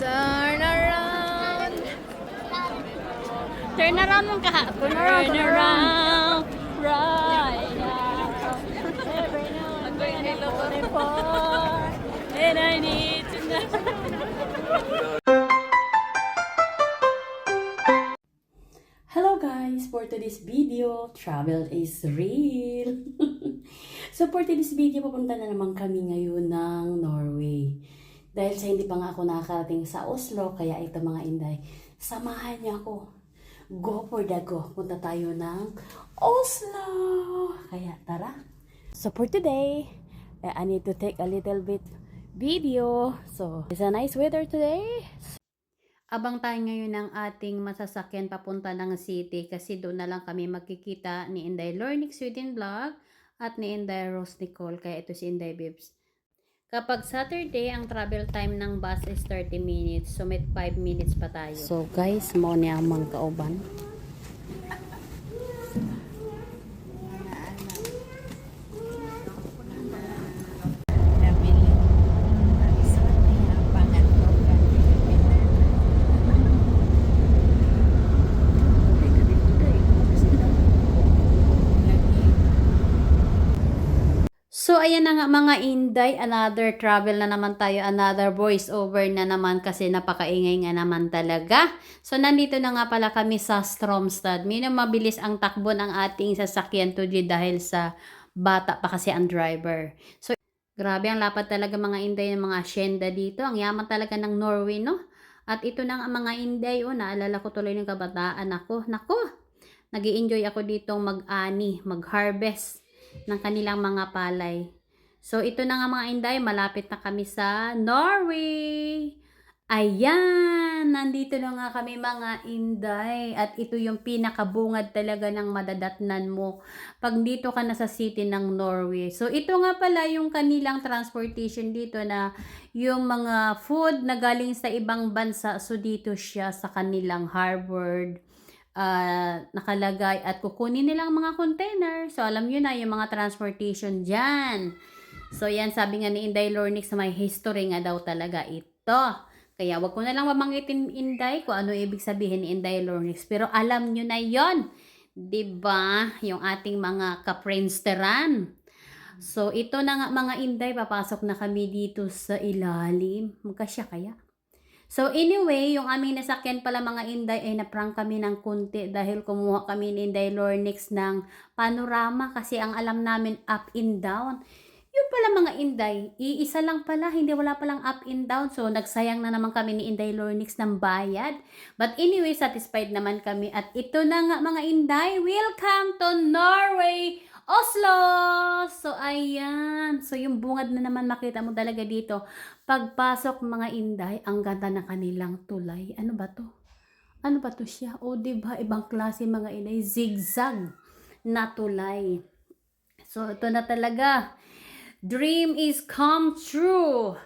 Turn around. Turn around mong kahapon. Turn around. Right now. Every now and then I'm falling for. And I need to know. Hello guys! For today's video, travel is real. So for today's video, pupunta na naman kami ngayon ng Norway. Dahil sa hindi pa nga ako nakakarating sa Oslo, kaya ito mga inday, samahan niyo ako. Go for the go. Punta tayo ng Oslo. Kaya tara. So for today, I need to take a little bit video. So it's a nice weather today. Abang tayo ngayon ng ating masasakyan papunta ng city kasi doon na lang kami magkikita ni Inday Lornick Sweden Vlog at ni Inday Rose Nicole. Kaya ito si Inday Bibs. Kapag Saturday, ang travel time ng bus is 30 minutes. So, may 5 minutes pa tayo. So, guys, mo niya ang mga kauban. So, ayan na nga mga inday, another travel na naman tayo, another voice over na naman kasi napakaingay nga naman talaga. So, nandito na nga pala kami sa Stromstad. Medyo mabilis ang takbo ng ating sasakyan today dahil sa bata pa kasi ang driver. So, grabe ang lapad talaga mga inday ng mga asyenda dito. Ang yaman talaga ng Norway, no? At ito na nga mga inday, naalala ko tuloy ng kabataan ako. Nako, nag-i-enjoy ako dito mag-ani, mag-harvest ng kanilang mga palay. So, ito na nga mga inday, malapit na kami sa Norway. Ayan, nandito na nga kami mga inday. At ito yung pinakabungad talaga ng madadatnan mo pag dito ka na sa city ng Norway. So, ito nga pala yung kanilang transportation dito na yung mga food na galing sa ibang bansa. So, dito siya sa kanilang harbor nakalagay at kukunin nilang mga container. So, alam nyo na yung mga transportation dyan. So, yan, sabi nga ni Inday Lornick sa may history nga daw talaga ito. Kaya, wag ko na lang mamanggitin Inday kung ano ibig sabihin ni Inday Lornick. Pero, alam nyo na yon, diba? Yung ating mga kaprensteran. So, ito na nga mga Inday, papasok na kami dito sa ilalim. Magkasya kaya? So anyway, yung aming nasakyan pala mga inday ay naprank kami ng kunti dahil kumuha kami ni Inday Lornix ng panorama kasi ang alam namin up and down. Yung pala mga inday, iisa lang pala, hindi wala palang up and down. So nagsayang na naman kami ni Inday Lornix ng bayad. But anyway, satisfied naman kami at ito na nga mga inday, welcome to Norway! Oslo! So, ayan. So, yung bungad na naman makita mo talaga dito. Pagpasok mga inday, ang ganda ng kanilang tulay. Ano ba to? Ano ba to siya? O, diba? Ibang klase mga inday. Zigzag na tulay. So, ito na talaga. Dream is come true.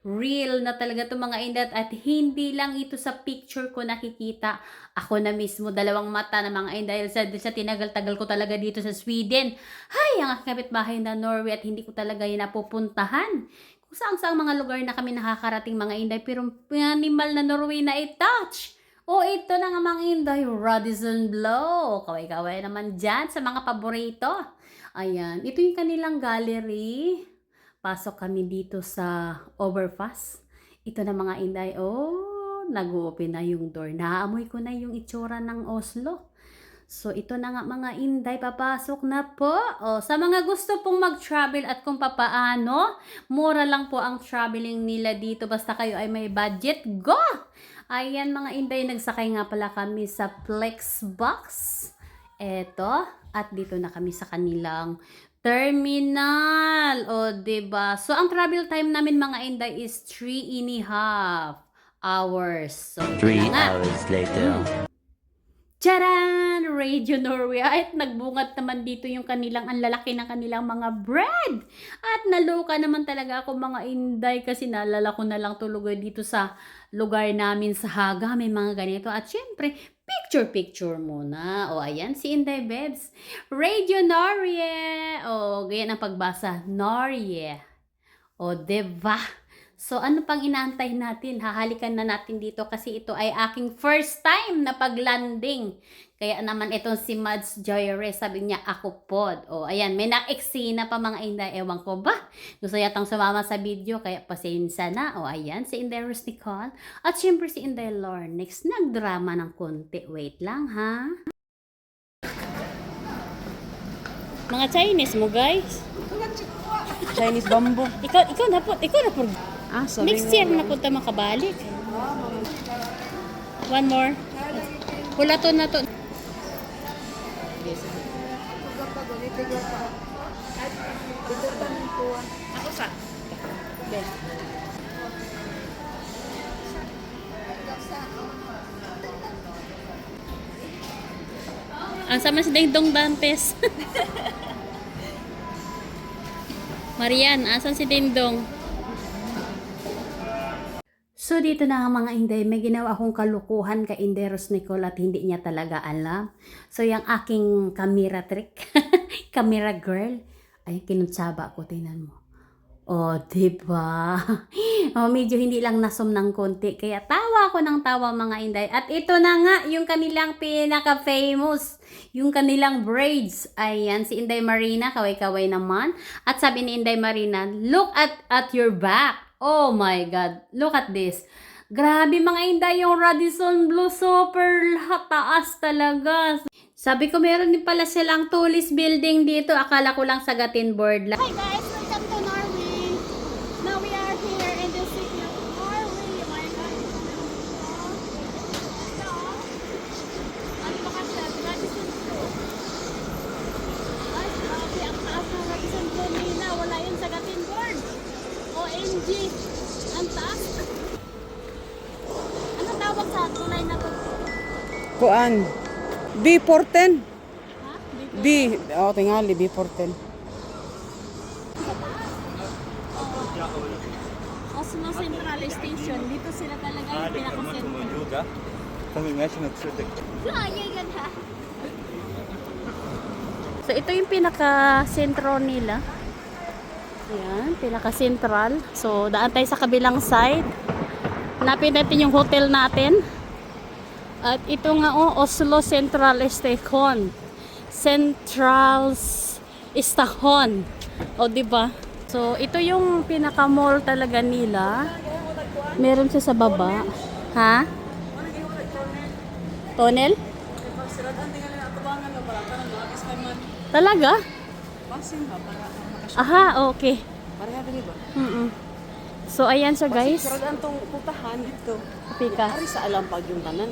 Real na talaga itong mga indat at hindi lang ito sa picture ko nakikita. Ako na mismo, dalawang mata na mga indat dahil sa tinagal-tagal ko talaga dito sa Sweden. Hay, ang aking kapitbahay na Norway at hindi ko talaga yun napupuntahan. Kung saan-saan mga lugar na kami nakakarating mga inday pero animal na Norway na i-touch. O ito na nga mga inday, Radisson Blu. Kaway-kaway naman dyan sa mga paborito. Ayan, ito yung kanilang gallery. Pasok kami dito sa overpass. Ito na mga inday, nag-open na yung door. Naamoy ko na yung itsura ng Oslo. So, ito na nga mga inday, papasok na po. Sa mga gusto pong mag-travel at kung papaano, mura lang po ang traveling nila dito. Basta kayo ay may budget, go! Ayan mga inday, nagsakay nga pala kami sa Flexbox. Eto, at dito na kami sa kanilang terminal. Diba? So, ang travel time namin mga inday is 3.5 hours. So, 3 hours later. Charan! Radio Norway. At nagbungat naman dito yung kanilang, ang lalaki ng kanilang mga bread. At naluka naman talaga ako mga inday kasi naalala ko na lang tulog dito sa lugar namin sa Haga. May mga ganito. At syempre, picture muna. Ayan si Inday Bebs. Radio Norway. Ganyan ang pagbasa. Norway. Diba? So, ano pang inaantay natin? Hahalikan na natin dito kasi ito ay aking first time na paglanding. Kaya naman itong si Mads Joyre, sabi niya, ako pod. O, ayan, may na-eksena pa mga inday. Ewan ko ba? Gusto yatang sumama sa video, kaya pasensya na. O, ayan, si Inday Rose Nicole. At syempre si Inday Lornex, nagdrama ng konti. Wait lang, ha? Mga Chinese mo, guys. Chinese bamboo. Ikaw na po. Ah, sabi Next year na punta makabalik. One more. Wala to na to. Ako sa. Ang sama si Dingdong Dantes. Marian, asan si Dingdong? So, dito na nga mga inday, may ginawa akong kalukuhan kay Inday Rose Nicole at hindi niya talaga alam. So, yung aking camera trick, camera girl, ay, kinutsaba ko, tingnan mo. Oh, diba? Oh, medyo hindi lang nasom ng konti. Kaya tawa ako ng tawa mga inday. At ito na nga, yung kanilang pinaka-famous, yung kanilang braids. Ayan, si Inday Marina, kaway-kaway naman. At sabi ni Inday Marina, look at your back. Oh my God, look at this. Grabe mga inday, yung Radisson Blue, super taas talaga. Sabi ko, meron din pala silang tulis building dito. Akala ko lang sagatin board lang. Hi guys, welcome to Norway. Now we are here in the city of Norway. Oh my God. Ano ba kasi? Radisson Blue. Ay, grabe, ang taas ng Radisson Blue nila. Wala yung sagatin board. OMG. Ang taas. Ano tawag sa tulay na to? Kuan. B410. Ha? Tingali, B410. Oslo Central Station. Dito sila talaga yung pinaka-sentro. So, ito yung pinaka-sentro nila. Ayan, pinaka-central. So, daan tayo sa kabilang side. Hanapin natin yung hotel natin. At ito nga Oslo Central Station. Central Station. O, diba? So, ito yung pinaka-mall talaga nila. Meron siya sa baba. Ha? Tunnel? Talaga? Aha, okay. So, ayan siya guys. Antong putahan dito. Pika. Ari sa alampag yung tanan.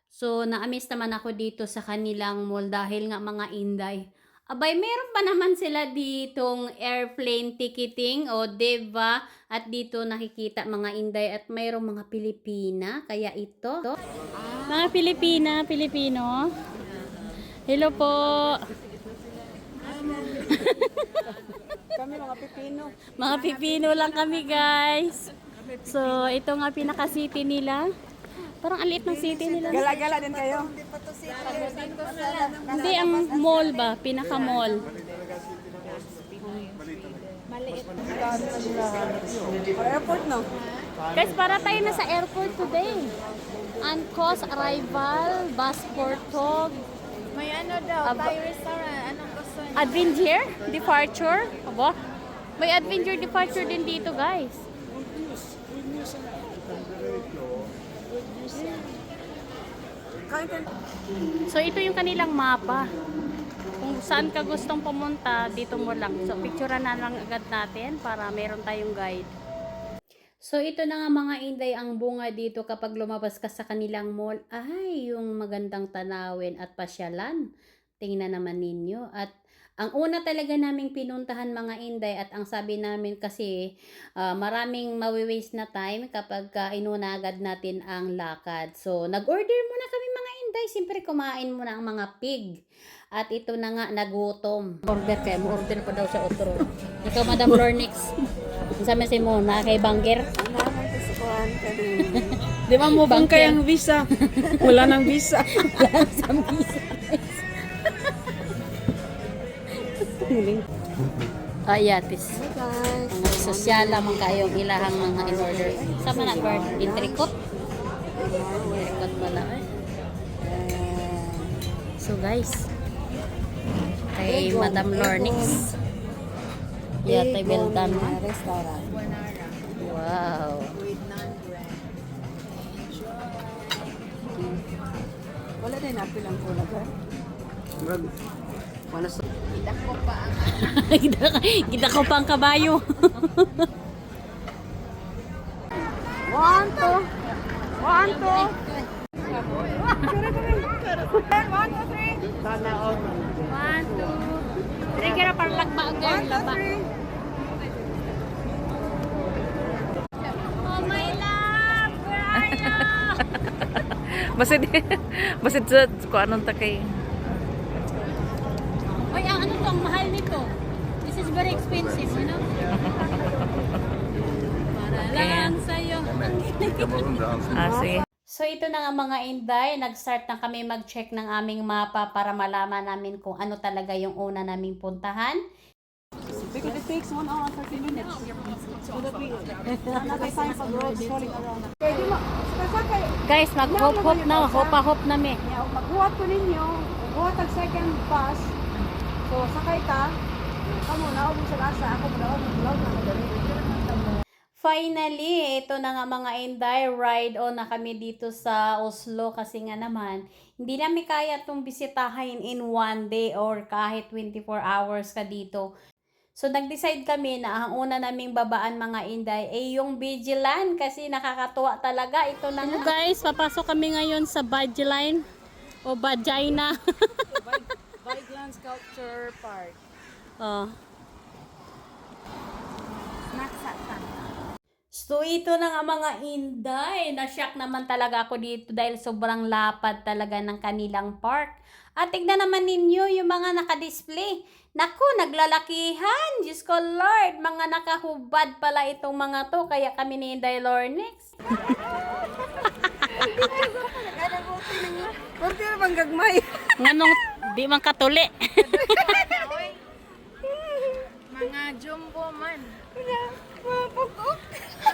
So, na-amaze naman ako dito sa kanilang mall dahil nga mga inday. Abay, meron pa naman sila ditong airplane ticketing, o diba? At dito nakikita mga inday at mayroong mga Pilipina. Kaya ito. Mga Pilipino. Hello po. Kami mga Pipino. Mga Pipino lang kami guys. So, ito nga pinaka-city nila. Parang ang liit ng city nila. Gala-gala din kayo. Hindi, ang mall ba? Pinaka-mall. Airport no? Guys, para tayo na sa airport today. Uncos, arrival, bus for tog. May ano daw, Thai restaurant. Anong gusto niyo? Adventure? Departure? Aba? May adventure departure din dito guys. So ito yung kanilang mapa. Kung saan ka gustong pumunta, dito mo lang. So picturean na lang agad natin para meron tayong guide. So ito na nga mga inday, ang bunga dito kapag lumabas ka sa kanilang mall ay yung magandang tanawin at pasyalan. Tingnan naman ninyo. At ang una talaga naming pinuntahan mga inday, at ang sabi namin kasi maraming mawi-waste na time kapag inuna agad natin ang lakad. So nag-order muna kami mga inday. Siyempre kumain muna ang mga pig. At ito na nga, nagutom. Order kayo. Order pa daw siya otro. Ikaw, Madam Lornex. Sabi si mo, na kay Bangger. Di ba mo Kung Bangger? kayang visa. Wala nang visa. Wala sa visa. Ayatis. Hi guys. Mga sosyal lamang kayong ilahang mga in-order. Sama na bird intricot. Intricot pala eh. So guys, kay Madam Lornix. Yata well done. Restaurant. Wow. Wala din apil ang pula ka. Wala sa... Kita ko pang kabayo. 1, 2. 1, 2. Sige ra parang lagba girl laba. Oh my love, where are you? Basid sa kung anong takay. Oy, ang ano to, ang mahal nito. This is very expensive, you know? Para lang sa'yo. Sige. So ito na nga mga Inday, nag-start na kami mag-check ng aming mapa para malaman namin kung ano talaga yung una naming puntahan. Because it takes 1 hour and 30 minutes. So that we another time for roads falling around. Kaya di mo, sakay. Guys, mag-hop-hop na, hop-hop na me. Maghuwat ko ninyo, maghuwat ang second bus. So sakay ka, kamo na ako sa lasa, ako mo na ako vlog na madali. Finally, ito na nga mga Inday, ride on na kami dito sa Oslo kasi nga naman, hindi namin kaya itong bisitahin in 1 day or kahit 24 hours ka dito. So, nag-decide kami na ang una naming babaan mga Inday ay yung Vigilant kasi nakakatuwa talaga. Ito na nga. Guys, papasok kami ngayon sa Vigilant o Vagina. Vigeland Sculpture Park. Oh. Naksatan. So, ito na nga mga Inday. Na-shock naman talaga ako dito dahil sobrang lapad talaga ng kanilang park. At tignan naman ninyo yung mga nakadisplay. Naku, naglalakihan. Diyos ko Lord, mga nakahubad pala itong mga to. Kaya kami ni Inday Lornix. Kunti na bang gagmay? Nganong di man katuli. Mga jumbo man. Mapugok.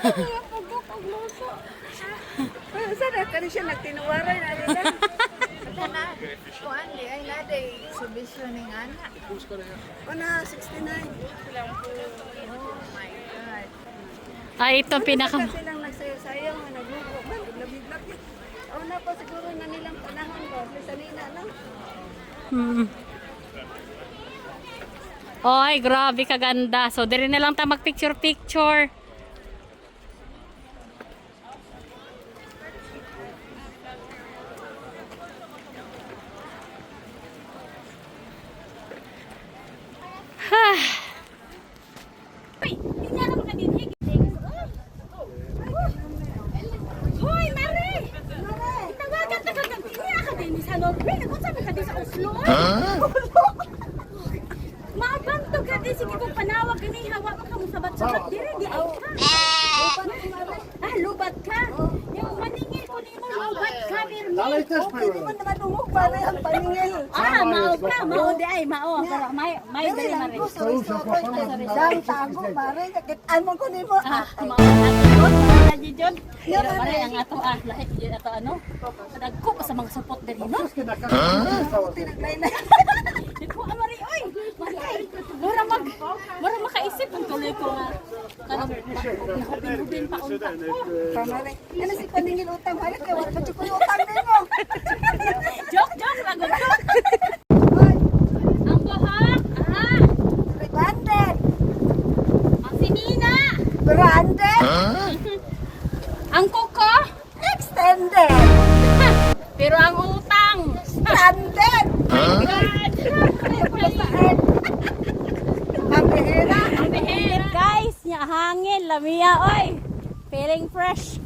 Mapugok ang luso. Sana ka rin siya nagtinuwaray na rin. Ito na, kuan di ay naday exhibition ng anak. O na, 69. Oh my God. Ay, ito pinaka... Kasi lang nagsayang-sayang, naglugo man, bigla-bigla. O na po siguro na nilang panahon ko. Sa nina lang. Oy, grabe kaganda. So, diri na lang ta mag-picture-picture. Hoy, Mare! Tawagan ta kag kini ka din sa Norway. Kung sabi ka din sa Oslo. Maabang to ka din sige kung panawag kini hawa ka mo sabat-sabat diri di ay ka. Lubat ka. Yung maningil ko nimo lubat ka dirmi. Okay, di mo naman umog para ang paningil. Mao ka, mao di ay mao. Pero may diri Mare. Dang tago, pare. Kakitaan mo ko nimo. Mao na jud. Pero Mare ang ato lahi jud ato ano. Dagko pa sa mga support diri no. Tinaglay-lay. Di ko Mare oy. Mura makaisip ang tuloy ko nga. Kanang hubin pa unta ko. Pamare. Ano si paningil utang? Ay, kaya wala pa ko yung utang nimo. Joke, rago joke. Ang buhak, Branded. ang sinina, Branded. ang kuko, Extended. pero ang utang. Branded. Ang bihira. Ang behel. Guys, nya hangin, lamia, oy. Feeling fresh.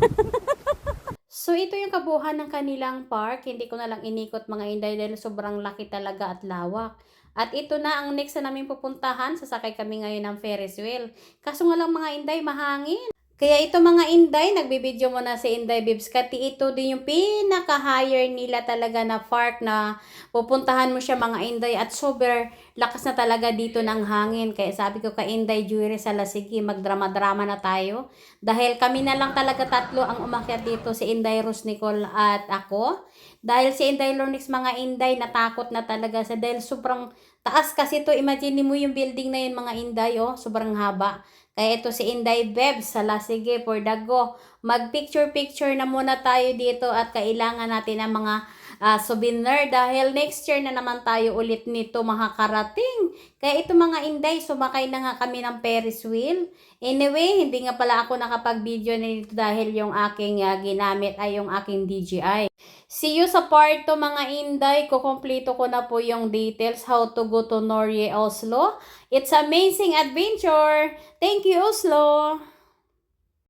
So, ito yung kabuuan ng kanilang park. Hindi ko na lang inikot mga Inday dahil sobrang laki talaga at lawak. At ito na ang next na namin pupuntahan. Sasakay kami ngayon ng Ferris wheel. Kaso nga lang mga Inday, mahangin. Kaya ito mga Inday, nagbibideo mo na si Inday Bibs Kati, ito din yung pinaka-higher nila talaga na park na pupuntahan mo siya mga Inday at super lakas na talaga dito ng hangin. Kaya sabi ko kay Inday Jewelry sala, sige magdrama-drama na tayo. Dahil kami na lang talaga tatlo ang umakyat dito, si Inday Rose Nicole at ako. Dahil si Inday Lonix mga Inday, natakot na talaga siya dahil sobrang taas kasi to. Imagine mo yung building na yun mga Inday, oh, sobrang haba. Kaya ito si Inday Bebs, sala sige for the go. Mag-picture-picture na muna tayo dito at kailangan natin ang mga souvenir dahil next year na naman tayo ulit nito makakarating. Kaya ito mga Inday, sumakay na nga kami ng Ferris wheel. Anyway, hindi nga pala ako nakapag-video nito dahil yung aking ginamit ay yung aking DJI. See you sa part 2 mga Inday. Kukumpleto ko na po yung details how to go to Norway, Oslo. It's amazing adventure. Thank you, Oslo.